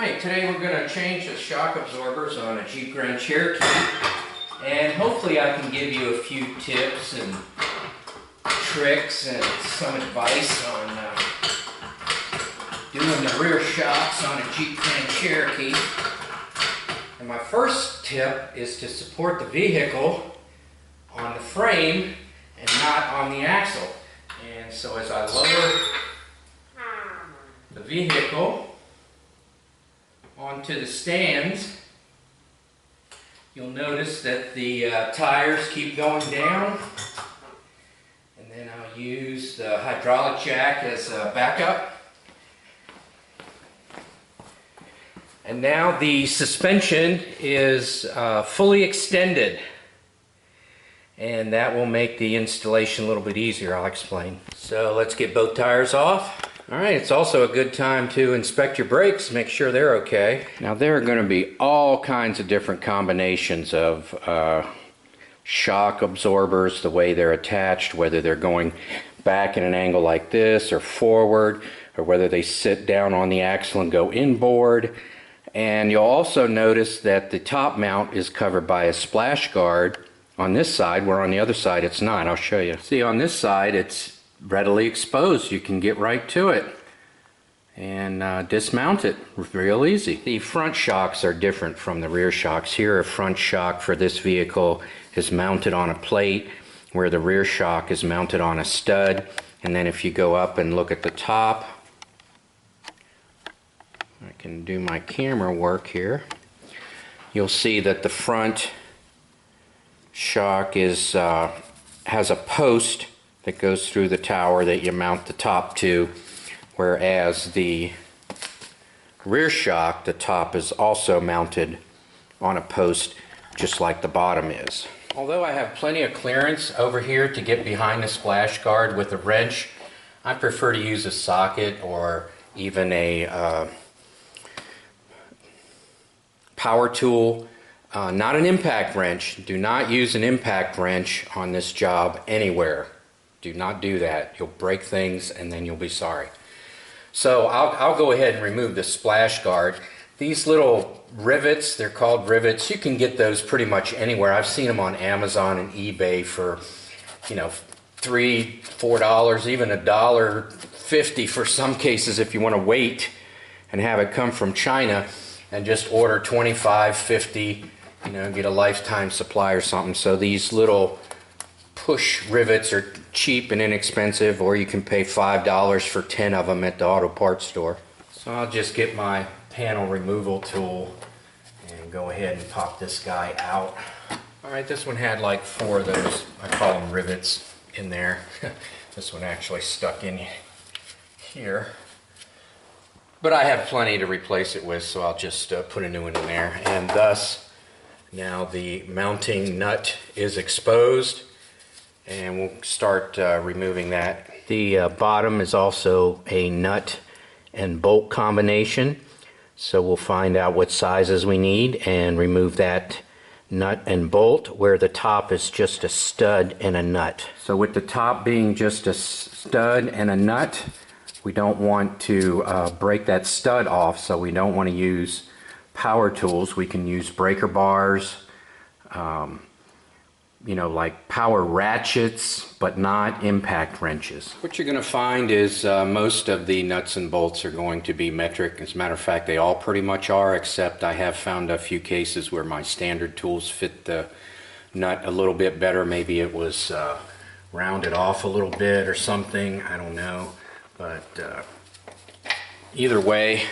Alright, today we're going to change the shock absorbers on a Jeep Grand Cherokee, and hopefully I can give you a few tips and tricks and some advice on doing the rear shocks on a Jeep Grand Cherokee. And my first tip is to support the vehicle on the frame and not on the axle. And so as I lower the vehicle onto the stands, you'll notice that the tires keep going down, and then I'll use the hydraulic jack as a backup. And now the suspension is fully extended, and that will make the installation a little bit easier. I'll explain. So let's get both tires off. Alright, it's also a good time to inspect your brakes, make sure they're okay. Now there are going to be all kinds of different combinations of shock absorbers, the way they're attached, whether they're going back at an angle like this or forward, or whether they sit down on the axle and go inboard. And you'll also notice that the top mount is covered by a splash guard on this side, where on the other side it's not. I'll show you. See, on this side it's readily exposed. You can get right to it and dismount it real easy. The front shocks are different from the rear shocks. Here, a front shock for this vehicle is mounted on a plate, where the rear shock is mounted on a stud. And then if you go up and look at the top, I can do my camera work here, you'll see that the front shock is has a post that goes through the tower that you mount the top to, whereas the rear shock, the top is also mounted on a post just like the bottom is. Although I have plenty of clearance over here to get behind the splash guard with a wrench, I prefer to use a socket or even a power tool. Not an impact wrench. Do not use an impact wrench on this job anywhere. Do not do that. You'll break things and then you'll be sorry. So I'll go ahead and remove the splash guard. These little rivets, they're called rivets. You can get those pretty much anywhere. I've seen them on Amazon and eBay for, you know, $3, $4, even $1.50 for some cases if you want to wait and have it come from China and just order 25, 50, you know, get a lifetime supply or something. So these little push rivets are cheap and inexpensive, or you can pay $5 for 10 of them at the auto parts store. So I'll just get my panel removal tool and go ahead and pop this guy out. Alright, this one had like 4 of those, I call them rivets, in there. This one actually stuck in here. But I have plenty to replace it with, so I'll just put a new one in there. And thus, now the mounting nut is exposed, and we'll start removing that. The bottom is also a nut and bolt combination, so we'll find out what sizes we need and remove that nut and bolt, where the top is just a stud and a nut. So with the top being just a stud and a nut, we don't want to break that stud off, so we don't want to use power tools. We can use breaker bars, you know, like power ratchets, but not impact wrenches. What you're going to find is most of the nuts and bolts are going to be metric. As a matter of fact, they all pretty much are, except I have found a few cases where my standard tools fit the nut a little bit better. Maybe it was rounded off a little bit or something, I don't know. But either way,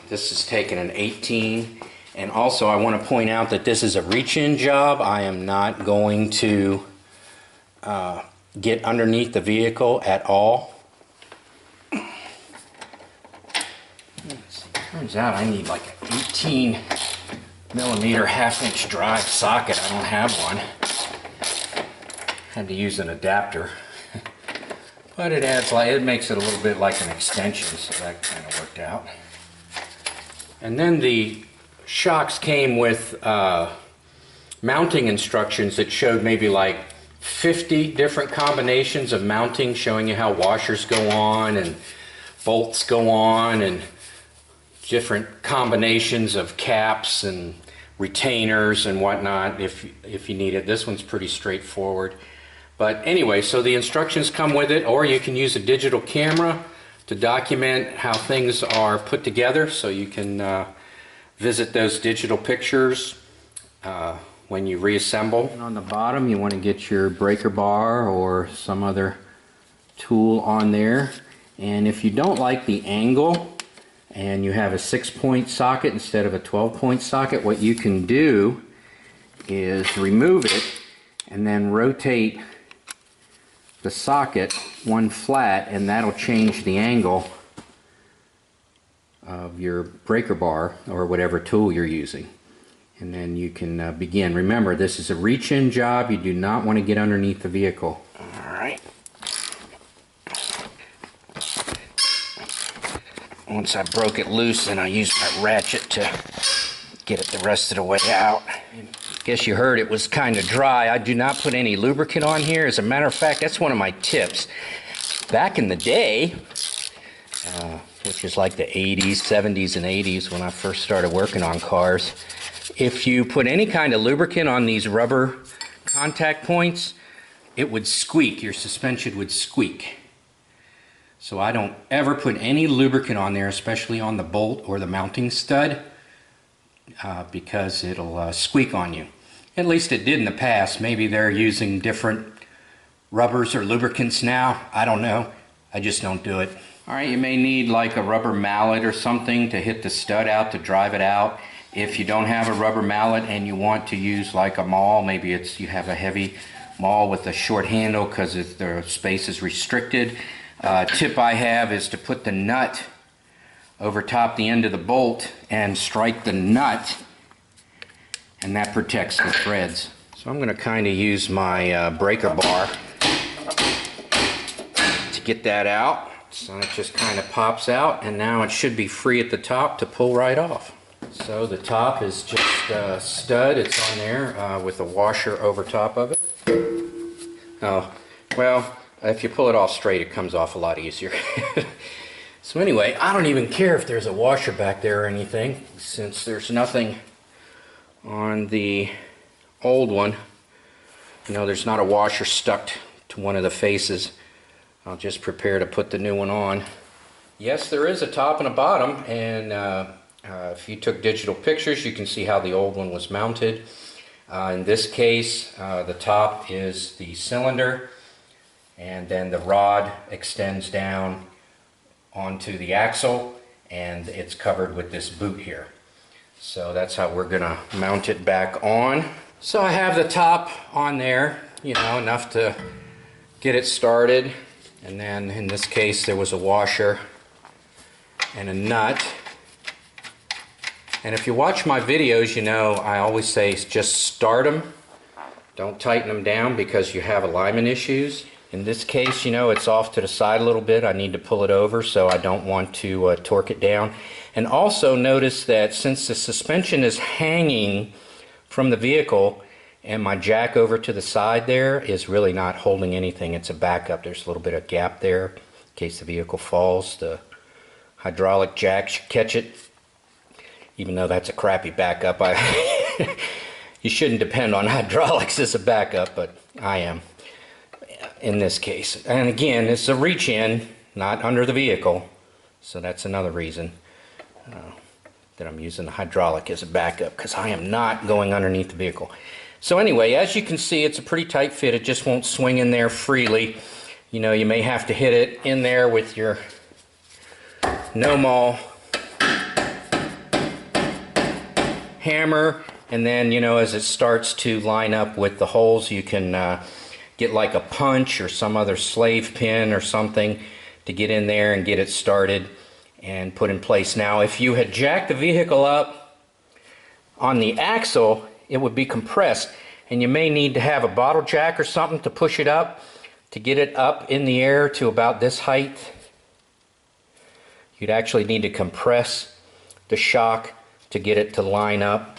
this is taking an 18. And also I want to point out that this is a reach-in job. I am not going to get underneath the vehicle at all. Turns out I need like an 18 millimeter half-inch drive socket. I don't have one. Had to use an adapter. But it adds, like, it makes it a little bit like an extension, so that kind of worked out. And then the shocks came with mounting instructions that showed maybe like 50 different combinations of mounting, showing you how washers go on and bolts go on, and different combinations of caps and retainers and whatnot if you need it. This one's pretty straightforward. But anyway, so the instructions come with it, or you can use a digital camera to document how things are put together, so you can visit those digital pictures when you reassemble. And on the bottom you want to get your breaker bar or some other tool on there. And if you don't like the angle and you have a 6-point socket instead of a 12-point socket, what you can do is remove it and then rotate the socket one flat, and that'll change the angle of your breaker bar or whatever tool you're using. And then you can begin. Remember, this is a reach-in job. You do not want to get underneath the vehicle. Alright. Once I broke it loose, then I used my ratchet to get it the rest of the way out. Guess you heard it was kind of dry. I do not put any lubricant on here. As a matter of fact, that's one of my tips. Back in the day, which is like the 80s, 70s, and 80s when I first started working on cars, if you put any kind of lubricant on these rubber contact points, it would squeak. Your suspension would squeak. So I don't ever put any lubricant on there, especially on the bolt or the mounting stud, because it'll squeak on you. At least it did in the past. Maybe they're using different rubbers or lubricants now. I don't know. I just don't do it. Alright, you may need like a rubber mallet or something to hit the stud out to drive it out. If you don't have a rubber mallet and you want to use like a maul, maybe you have a heavy maul with a short handle because the space is restricted. Tip I have is to put the nut over top the end of the bolt and strike the nut, and that protects the threads. So I'm going to kind of use my breaker bar to get that out. So it just kind of pops out, and now it should be free at the top to pull right off. So the top is just a stud. It's on there with a washer over top of it. Oh, well, if you pull it off straight, it comes off a lot easier. So anyway, I don't even care if there's a washer back there or anything, since there's nothing on the old one. You know, there's not a washer stuck to one of the faces. I'll just prepare to put the new one on. Yes, there is a top and a bottom, and if you took digital pictures, you can see how the old one was mounted. In this case, the top is the cylinder, and then the rod extends down onto the axle, and it's covered with this boot here. So that's how we're gonna mount it back on. So I have the top on there, you know, enough to get it started. And then in this case there was a washer and a nut. And if you watch my videos, you know I always say just start them. Don't tighten them down because you have alignment issues. In this case, you know, it's off to the side a little bit. I need to pull it over, so I don't want to torque it down. And also notice that since the suspension is hanging from the vehicle and my jack over to the side there is really not holding anything. It's a backup. There's a little bit of gap there in case the vehicle falls. The hydraulic jack should catch it, even though that's a crappy backup. You shouldn't depend on hydraulics as a backup, but I am in this case. And again, it's a reach-in, not under the vehicle, so that's another reason that I'm using the hydraulic as a backup, because I am not going underneath the vehicle. So anyway, as you can see, it's a pretty tight fit. It just won't swing in there freely. You know, you may have to hit it in there with your no-maul hammer, and then, you know, as it starts to line up with the holes, you can get like a punch or some other slave pin or something to get in there and get it started and put in place. Now, if you had jacked the vehicle up on the axle, it would be compressed, and you may need to have a bottle jack or something to push it up, to get it up in the air to about this height. You'd actually need to compress the shock to get it to line up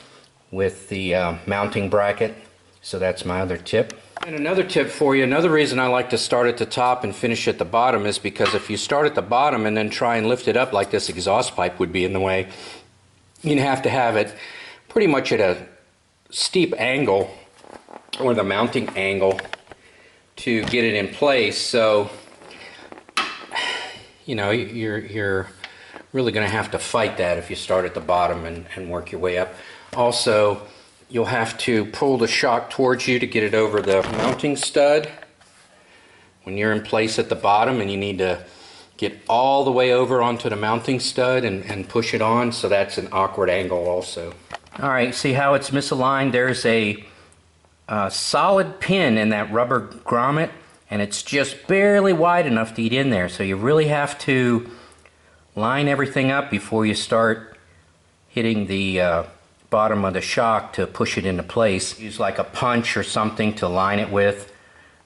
with the mounting bracket. So that's my other tip. And another tip for you, another reason I like to start at the top and finish at the bottom is because if you start at the bottom and then try and lift it up like this exhaust pipe would be in the way, you have to have it pretty much at a steep angle, or the mounting angle, to get it in place. So you know, you're really going to have to fight that if you start at the bottom and work your way up. Also, you'll have to pull the shock towards you to get it over the mounting stud when you're in place at the bottom, and you need to get all the way over onto the mounting stud and push it on, so that's an awkward angle also. Alright, see how it's misaligned? There's a solid pin in that rubber grommet, and it's just barely wide enough to get in there, so you really have to line everything up before you start hitting the bottom of the shock to push it into place. Use like a punch or something to line it with.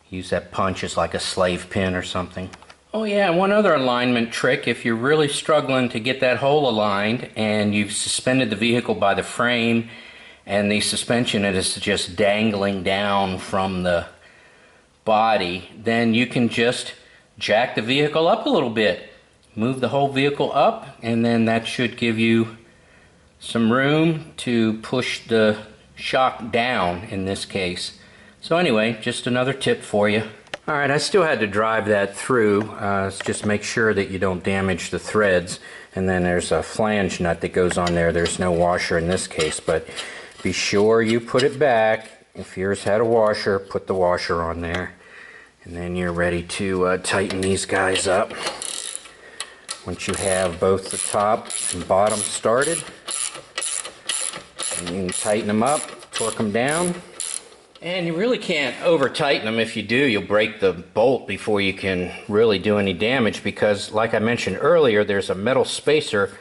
Use that punch as like a slave pin or something. Oh yeah, one other alignment trick, if you're really struggling to get that hole aligned and you've suspended the vehicle by the frame and the suspension is just dangling down from the body, then you can just jack the vehicle up a little bit. Move the whole vehicle up, and then that should give you some room to push the shock down in this case. So anyway, just another tip for you. Alright, I still had to drive that through, just make sure that you don't damage the threads. And then there's a flange nut that goes on there. There's no washer in this case, but be sure you put it back. If yours had a washer, put the washer on there. And then you're ready to tighten these guys up. Once you have both the top and bottom started, and you can tighten them up, torque them down. And you really can't over tighten them. If you do, you'll break the bolt before you can really do any damage, because like I mentioned earlier, there's a metal spacer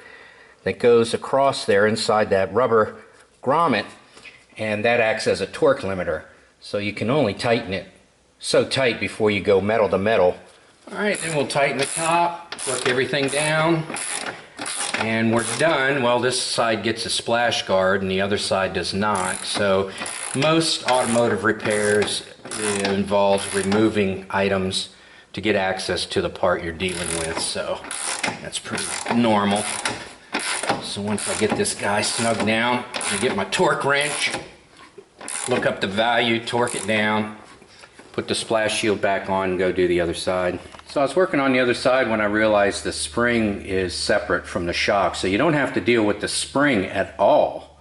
that goes across there inside that rubber grommet, and that acts as a torque limiter. So you can only tighten it so tight before you go metal to metal. Alright, then we'll tighten the top, work everything down, and we're done. Well, this side gets a splash guard and the other side does not. So most automotive repairs involves removing items to get access to the part you're dealing with. So that's pretty normal. So once I get this guy snug down, I get my torque wrench, look up the value, torque it down, put the splash shield back on, and go do the other side. So I was working on the other side when I realized the spring is separate from the shock, so you don't have to deal with the spring at all.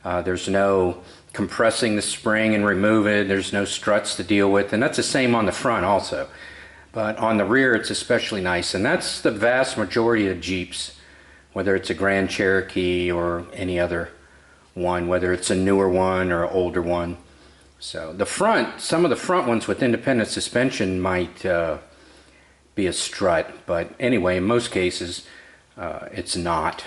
There's no compressing the spring and remove it, there's no struts to deal with, and that's the same on the front also. But on the rear it's especially nice, and that's the vast majority of Jeeps, whether it's a Grand Cherokee or any other one, whether it's a newer one or an older one. So the front, some of the front ones with independent suspension might be a strut, but anyway, in most cases it's not.